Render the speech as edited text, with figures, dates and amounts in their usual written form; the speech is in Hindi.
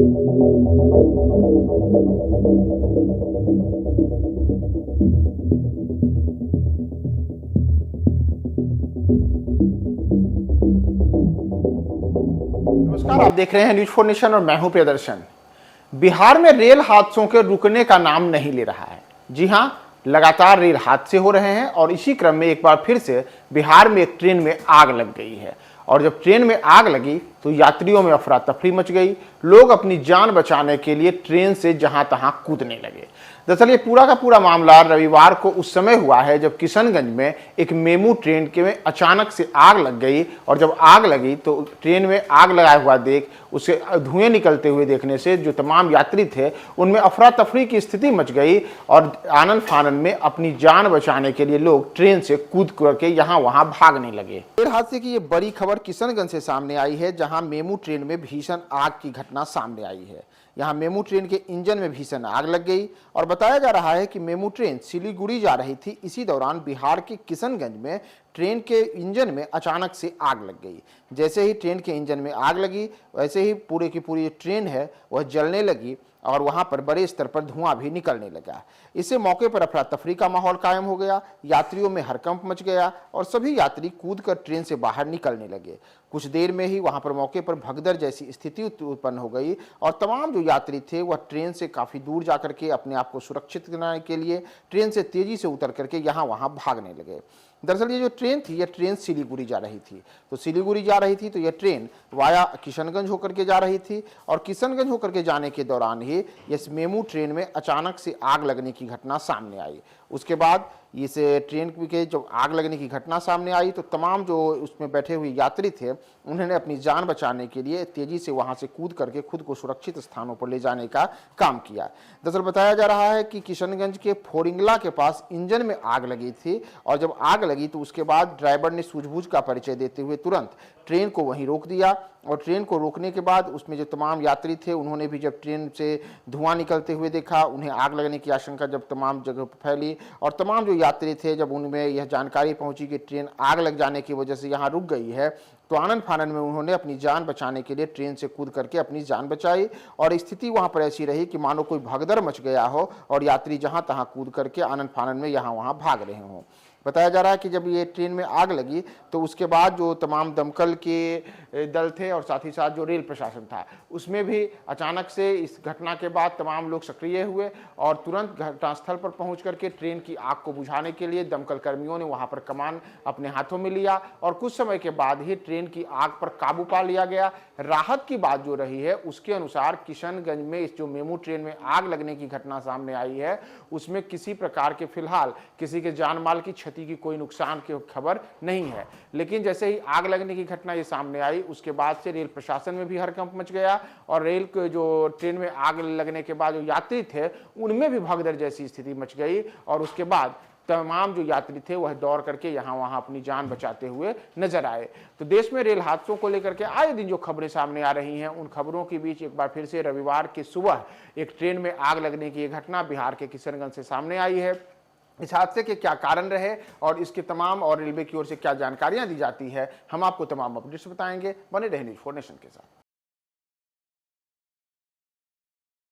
नमस्कार, आप देख रहे हैं न्यूज 4 नेशन और मैं हूं प्रियदर्शन। बिहार में रेल हादसों के रुकने का नाम नहीं ले रहा है। जी हां, लगातार रेल हादसे हो रहे हैं और इसी क्रम में एक बार फिर से बिहार में एक ट्रेन में आग लग गई है। और जब ट्रेन में आग लगी तो यात्रियों में अफरा तफरी मच गई। लोग अपनी जान बचाने के लिए ट्रेन से जहां तहां कूदने लगे। दरअसल ये पूरा का पूरा मामला रविवार को उस समय हुआ है जब किशनगंज में एक मेमू ट्रेन के में अचानक से आग लग गई। और जब आग लगी तो ट्रेन में आग लगाया हुआ देख उसे धुएं निकलते हुए देखने से जो तमाम यात्री थे उनमें अफरा तफरी की स्थिति मच गई और आनन फानन में अपनी जान बचाने के लिए लोग ट्रेन से कूद करके यहाँ वहां भागने लगे। रेल हादसे की ये बड़ी खबर किशनगंज से सामने आई है, जहां मेमू ट्रेन में भीषण आग की घटना सामने आई है। यहाँ मेमू ट्रेन के इंजन में भीषण आग लग गई और बताया जा रहा है कि मेमू ट्रेन सिलीगुड़ी जा रही थी। इसी दौरान बिहार के किशनगंज में ट्रेन के इंजन में अचानक से आग लग गई। जैसे ही ट्रेन के इंजन में आग लगी वैसे ही पूरे की पूरी ट्रेन है वह जलने लगी और वहां पर बड़े स्तर पर धुआं भी निकलने लगा। इससे मौके पर अफरा तफरी का माहौल कायम हो गया। यात्रियों में हड़कंप मच गया और सभी यात्री कूदकर ट्रेन से बाहर निकलने लगे। कुछ देर में ही वहां पर मौके पर भगदड़ जैसी स्थिति उत्पन्न हो गई और तमाम जो यात्री थे वह ट्रेन से काफी दूर जाकर के अपने आप को सुरक्षित बनाने के लिए ट्रेन से तेजी से उतर करके यहाँ वहां भागने लगे। दरअसल ये जो ट्रेन थी यह ट्रेन सिलीगुड़ी जा रही थी। तो सिलीगुड़ी जा रही थी तो यह ट्रेन वाया किशनगंज होकर के जा रही थी और किशनगंज होकर के जाने के दौरान ही इस मेमू ट्रेन में अचानक से आग लगने की घटना सामने आई। उसके बाद इस ट्रेन के जब आग लगने की घटना सामने आई तो तमाम जो उसमें बैठे हुए यात्री थे उन्होंने अपनी जान बचाने के लिए तेजी से वहां से कूद करके खुद को सुरक्षित स्थानों पर ले जाने का काम किया। दरअसल बताया जा रहा है कि किशनगंज के फोरिंगला के पास इंजन में आग लगी थी और जब आग लगी तो उसके बाद ड्राइवर ने सूझबूझ का परिचय देते हुए तुरंत ट्रेन को वहीं रोक दिया। और ट्रेन को रोकने के बाद उसमें जो तमाम यात्री थे उन्होंने भी जब ट्रेन से धुआं निकलते हुए देखा, उन्हें आग लगने की आशंका जब तमाम जगह पर फैली और तमाम जो यात्री थे जब उनमें यह जानकारी पहुंची कि ट्रेन आग लग जाने की वजह से यहाँ रुक गई है तो आनन फानन में उन्होंने अपनी जान बचाने के लिए ट्रेन से कूद करके अपनी जान बचाई। और स्थिति वहां पर ऐसी रही कि मानो कोई भगदड़ मच गया हो और यात्री जहां तहां कूद करके आनन फानन में यहाँ वहां भाग रहे हों। बताया जा रहा है कि जब ये ट्रेन में आग लगी तो उसके बाद जो तमाम दमकल के दल थे और साथ ही साथ जो रेल प्रशासन था उसमें भी अचानक से इस घटना के बाद तमाम लोग सक्रिय हुए और तुरंत घटनास्थल पर पहुंच करके ट्रेन की आग को बुझाने के लिए दमकल कर्मियों ने वहां पर कमान अपने हाथों में लिया और कुछ समय के बाद ही ट्रेन की आग पर काबू पा लिया गया। राहत की बात जो रही है उसके अनुसार किशनगंज में इस जो मेमू ट्रेन में आग लगने की घटना सामने आई है उसमें किसी प्रकार के फिलहाल किसी के जान माल की की कोई नुकसान की खबर नहीं है। लेकिन जैसे ही आग लगने की घटना ये सामने आई उसके बाद से रेल प्रशासन में भी हड़कंप मच गया और रेल के जो ट्रेन में आग लगने के बाद जो यात्री थे उनमें भी भगदड़ जैसी स्थिति मच गई और उसके बाद तमाम जो यात्री थे वह दौड़ करके यहाँ वहाँ अपनी जान बचाते हुए नजर आए। तो देश में रेल हादसों को लेकर के आए दिन जो खबरें सामने आ रही हैं उन खबरों के बीच एक बार फिर से रविवार की सुबह एक ट्रेन में आग लगने की घटना बिहार के किशनगंज से सामने आई है। इस हादसे के क्या कारण रहे और इसके तमाम और रेलवे की ओर से क्या जानकारियां दी जाती है हम आपको तमाम अपडेट्स बताएंगे। बने रहे न्यूज 4 नेशन के साथ।